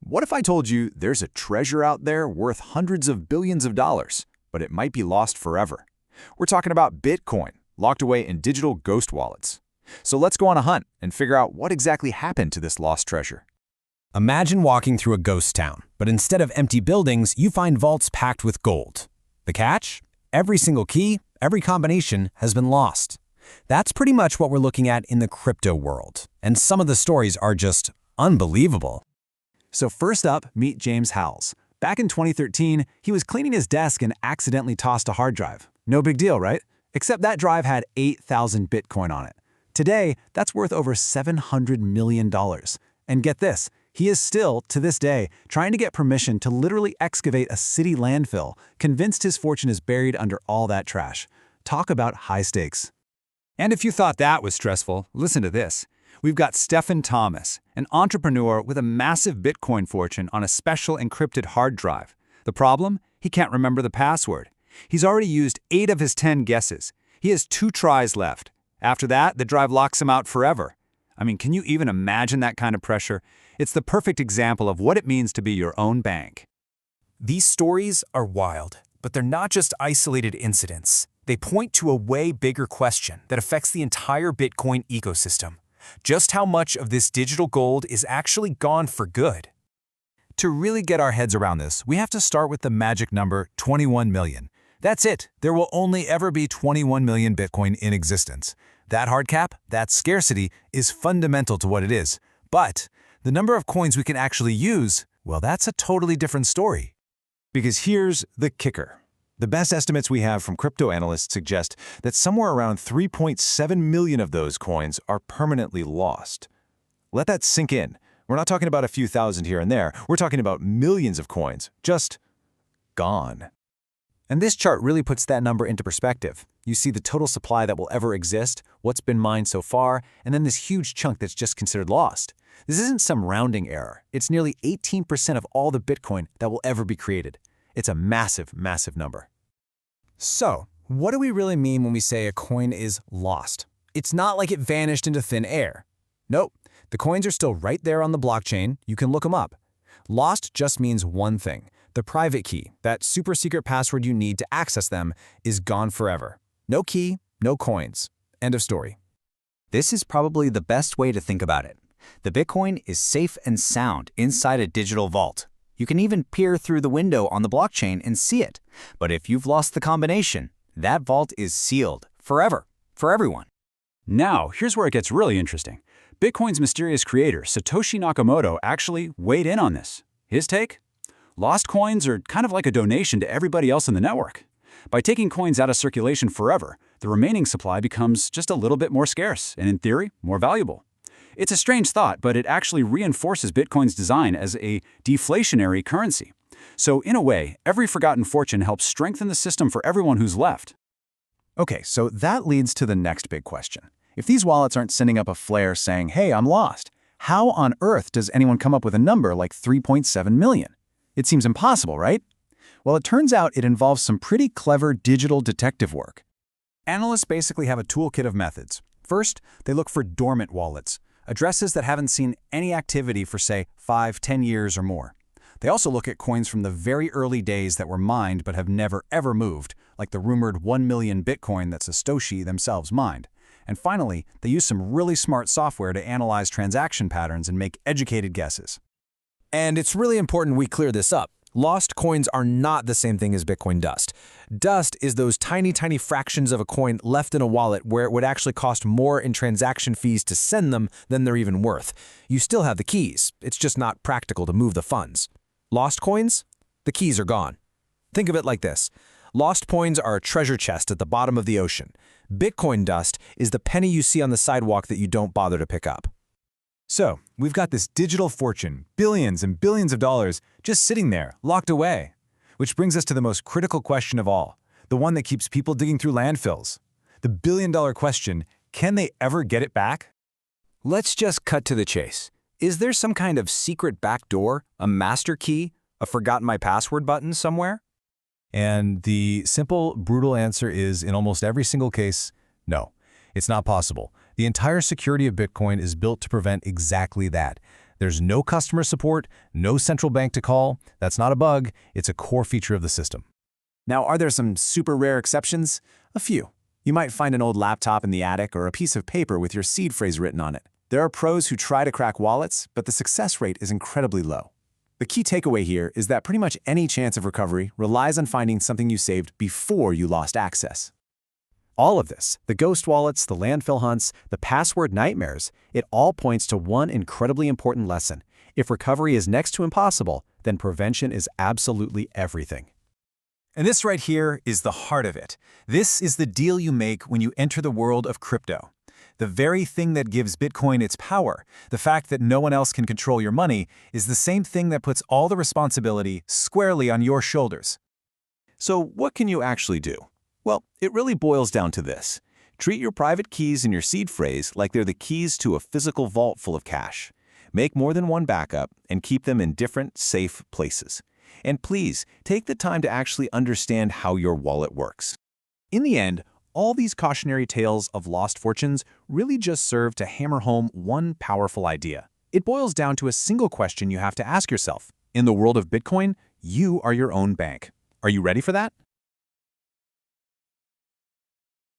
What if I told you there's a treasure out there worth hundreds of billions of dollars, but it might be lost forever? We're talking about Bitcoin, locked away in digital ghost wallets. So let's go on a hunt and figure out what exactly happened to this lost treasure. Imagine walking through a ghost town, but instead of empty buildings, you find vaults packed with gold. The catch? Every single key, every combination has been lost. That's pretty much what we're looking at in the crypto world, and some of the stories are just unbelievable. So first up, meet James Howells. Back in 2013, he was cleaning his desk and accidentally tossed a hard drive. No big deal, right? Except that drive had 8,000 Bitcoin on it. Today, that's worth over $700 million. And get this, he is still, to this day, trying to get permission to literally excavate a city landfill, convinced his fortune is buried under all that trash. Talk about high stakes. And if you thought that was stressful, listen to this. We've got Stephen Thomas, an entrepreneur with a massive Bitcoin fortune on a special encrypted hard drive. The problem? He can't remember the password. He's already used 8 of his 10 guesses. He has 2 tries left. After that, the drive locks him out forever. I mean, can you even imagine that kind of pressure? It's the perfect example of what it means to be your own bank. These stories are wild, but they're not just isolated incidents. They point to a way bigger question that affects the entire Bitcoin ecosystem. Just how much of this digital gold is actually gone for good? To really get our heads around this, we have to start with the magic number 21 million. That's it. There will only ever be 21 million Bitcoin in existence. That hard cap, that scarcity, is fundamental to what it is. But the number of coins we can actually use, well, that's a totally different story. Because here's the kicker. The best estimates we have from crypto analysts suggest that somewhere around 3.7 million of those coins are permanently lost. Let that sink in. We're not talking about a few thousand here and there. We're talking about millions of coins, just gone. And this chart really puts that number into perspective. You see the total supply that will ever exist, what's been mined so far, and then this huge chunk that's just considered lost. This isn't some rounding error. It's nearly 18% of all the Bitcoin that will ever be created. It's a massive, massive number. So, what do we really mean when we say a coin is lost? It's not like it vanished into thin air. Nope, the coins are still right there on the blockchain. You can look them up. Lost just means one thing. The private key, that super secret password you need to access them, is gone forever. No key, no coins. End of story. This is probably the best way to think about it. The Bitcoin is safe and sound inside a digital vault. You can even peer through the window on the blockchain and see it. But if you've lost the combination, that vault is sealed forever, for everyone. Now, here's where it gets really interesting. Bitcoin's mysterious creator, Satoshi Nakamoto, actually weighed in on this. His take? Lost coins are kind of like a donation to everybody else in the network. By taking coins out of circulation forever, the remaining supply becomes just a little bit more scarce and, in theory, more valuable. It's a strange thought, but it actually reinforces Bitcoin's design as a deflationary currency. So, in a way, every forgotten fortune helps strengthen the system for everyone who's left. Okay, so that leads to the next big question. If these wallets aren't sending up a flare saying, hey, I'm lost, how on earth does anyone come up with a number like 3.7 million? It seems impossible, right? Well, it turns out it involves some pretty clever digital detective work. Analysts basically have a toolkit of methods. First, they look for dormant wallets, addresses that haven't seen any activity for, say, 5, 10 years or more. They also look at coins from the very early days that were mined but have never ever moved, like the rumored 1 million Bitcoin that Satoshi themselves mined. And finally, they use some really smart software to analyze transaction patterns and make educated guesses. And it's really important we clear this up. Lost coins are not the same thing as Bitcoin dust. Dust is those tiny, tiny fractions of a coin left in a wallet where it would actually cost more in transaction fees to send them than they're even worth. You still have the keys. It's just not practical to move the funds. Lost coins? The keys are gone. Think of it like this. Lost coins are a treasure chest at the bottom of the ocean. Bitcoin dust is the penny you see on the sidewalk that you don't bother to pick up. So, we've got this digital fortune, billions and billions of dollars, just sitting there, locked away. Which brings us to the most critical question of all, the one that keeps people digging through landfills. The billion-dollar question, can they ever get it back? Let's just cut to the chase. Is there some kind of secret back door, a master key, a forgotten my password button somewhere? And the simple, brutal answer is, in almost every single case, no. It's not possible. The entire security of Bitcoin is built to prevent exactly that. There's no customer support, no central bank to call. That's not a bug, it's a core feature of the system. Now, are there some super rare exceptions? A few. You might find an old laptop in the attic or a piece of paper with your seed phrase written on it. There are pros who try to crack wallets, but the success rate is incredibly low. The key takeaway here is that pretty much any chance of recovery relies on finding something you saved before you lost access. All of this, the ghost wallets, the landfill hunts, the password nightmares, it all points to one incredibly important lesson. If recovery is next to impossible, then prevention is absolutely everything. And this right here is the heart of it. This is the deal you make when you enter the world of crypto. The very thing that gives Bitcoin its power, the fact that no one else can control your money, is the same thing that puts all the responsibility squarely on your shoulders. So what can you actually do? Well, it really boils down to this. Treat your private keys and your seed phrase like they're the keys to a physical vault full of cash. Make more than one backup and keep them in different, safe places. And please, take the time to actually understand how your wallet works. In the end, all these cautionary tales of lost fortunes really just serve to hammer home one powerful idea. It boils down to a single question you have to ask yourself. In the world of Bitcoin, you are your own bank. Are you ready for that?